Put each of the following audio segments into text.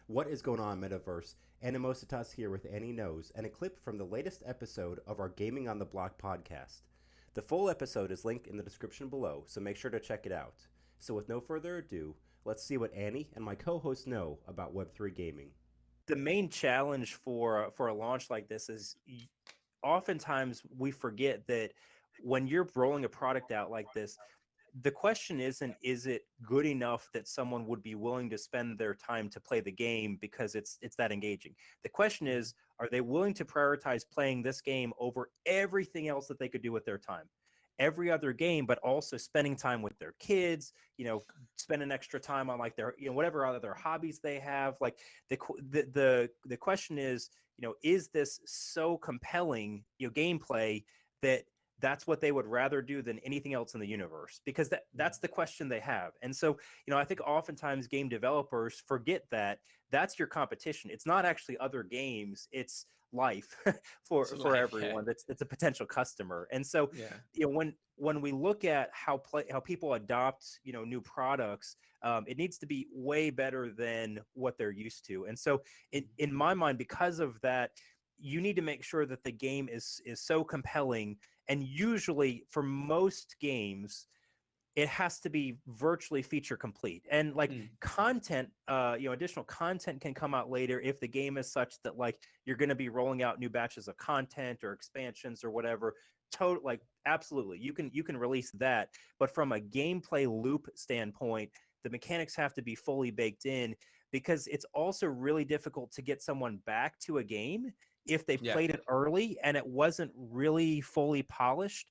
What is going on, Metaverse? Animositas here with Annie Knows, and a clip from the latest episode of our Gaming on the Block podcast. The full episode is linked in the description below, so make sure to check it out. So with no further ado, let's see what Annie and my co-hosts know about Web3 gaming. The main challenge for a launch like this is oftentimes we forget that when you're rolling a product out like this, the question isn't, is it good enough that someone would be willing to spend their time to play the game because it's that engaging? The question is, are they willing to prioritize playing this game over everything else that they could do with their time? Every other game, but also spending time with their kids, spending extra time on like their, whatever other hobbies they have. Like the question is this so compelling, gameplay that that's what they would rather do than anything else in the universe, because that's the question they have. And so, I think oftentimes game developers forget that that's your competition. It's not actually other games, it's life for everyone that's a potential customer. And so, when we look at how people adopt, new products, it needs to be way better than what they're used to. And so in my mind, because of that, you need to make sure that the game is so compelling. And usually for most games, it has to be virtually feature complete. And like content, additional content can come out later if the game is such that like you're going to be rolling out new batches of content or expansions or whatever. Like absolutely, you can release that. But from a gameplay loop standpoint, the mechanics have to be fully baked in, because it's also really difficult to get someone back to a game if they played it early and it wasn't really fully polished.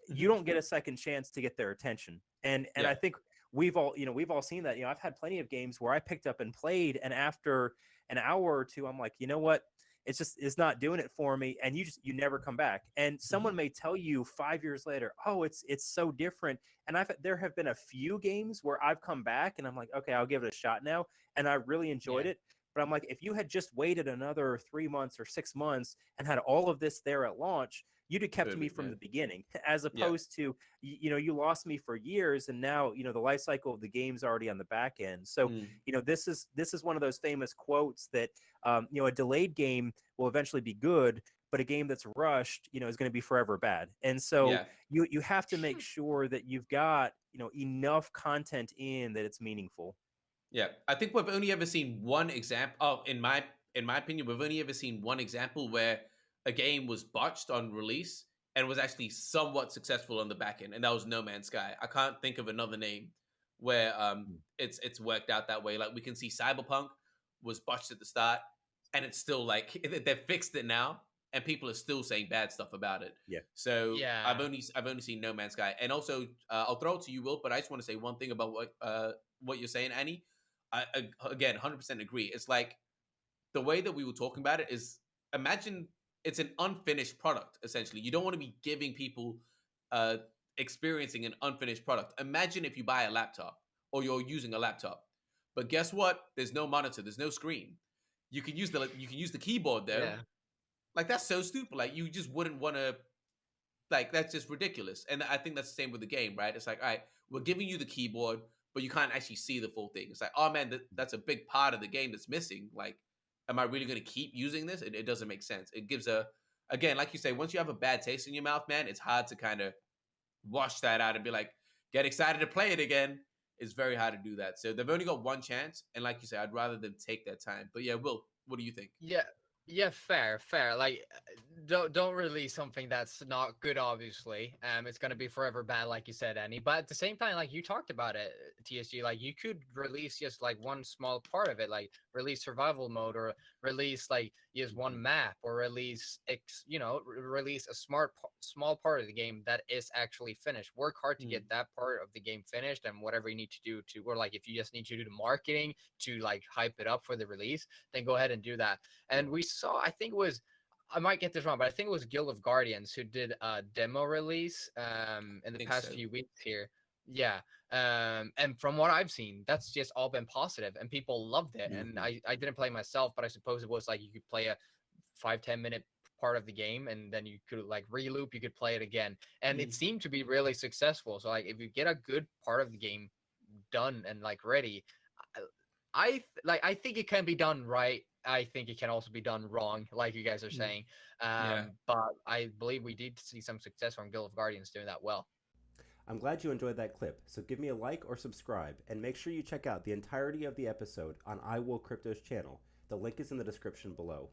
You don't get a second chance to get their attention. And I think we've all seen that. I've had plenty of games where I picked up and played, and after an hour or two, I'm like, you know what? It's not doing it for me. And you never come back. And someone may tell you 5 years later, oh, it's so different. And there have been a few games where I've come back and I'm like, okay, I'll give it a shot now. And I really enjoyed it. But I'm like, if you had just waited another 3 months or 6 months and had all of this there at launch, you'd have kept me from the beginning, as opposed to, you lost me for years, and now, the life cycle of the game's already on the back end. So, this is one of those famous quotes that, a delayed game will eventually be good, but a game that's rushed, is going to be forever bad. And so you have to make sure that you've got, enough content in that it's meaningful. Yeah, I think we've only ever seen one example. Oh, in my opinion, we've only ever seen one example where a game was botched on release and was actually somewhat successful on the back end, and that was No Man's Sky. I can't think of another name where it's worked out that way. Like we can see Cyberpunk was botched at the start, and it's still like they've fixed it now, and people are still saying bad stuff about it. Yeah. So I've only seen No Man's Sky, and also I'll throw it to you, Will, but I just want to say one thing about what you're saying, Annie. Again, 100% agree. It's like the way that we were talking about it is, imagine it's an unfinished product, essentially. You don't want to be giving people experiencing an unfinished product. Imagine if you buy a laptop or you're using a laptop, but guess what? There's no monitor, there's no screen. You can use the keyboard though. Yeah. Like that's so stupid. Like you just wouldn't want to. Like that's just ridiculous. And I think that's the same with the game, right? It's like, all right, we're giving you the keyboard, but you can't actually see the full thing. It's like, oh man, that's a big part of the game that's missing. Like, am I really going to keep using this? It doesn't make sense. It gives again, like you say, once you have a bad taste in your mouth, man, it's hard to kind of wash that out and be like, get excited to play it again. It's very hard to do that. So they've only got one chance. And like you say, I'd rather them take their time. But yeah, Will, what do you think? Yeah, fair. Like, don't release something that's not good. Obviously, it's gonna be forever bad, like you said, Annie. But at the same time, like you talked about it, TSG, like you could release just like one small part of it, like release survival mode, or release like just one map, or release release a small part of the game that is actually finished. Work hard to get that part of the game finished, and whatever you need to do to, or like if you just need to do the marketing to like hype it up for the release, then go ahead and do that. And we saw, I think it was, I might get this wrong, but I think it was Guild of Guardians who did a demo release in the past few weeks here. Yeah. And from what I've seen, that's just all been positive and people loved it. And I didn't play myself, but I suppose it was like you could play a 5-10 minute part of the game and then you could like reloop, you could play it again. And it seemed to be really successful. So like if you get a good part of the game done and like ready, I think it can be done right. I think it can also be done wrong, like you guys are saying. Yeah. But I believe we did see some success from Guild of Guardians doing that well. I'm glad you enjoyed that clip, so give me a like or subscribe, and make sure you check out the entirety of the episode on I Will Crypto's channel. The link is in the description below.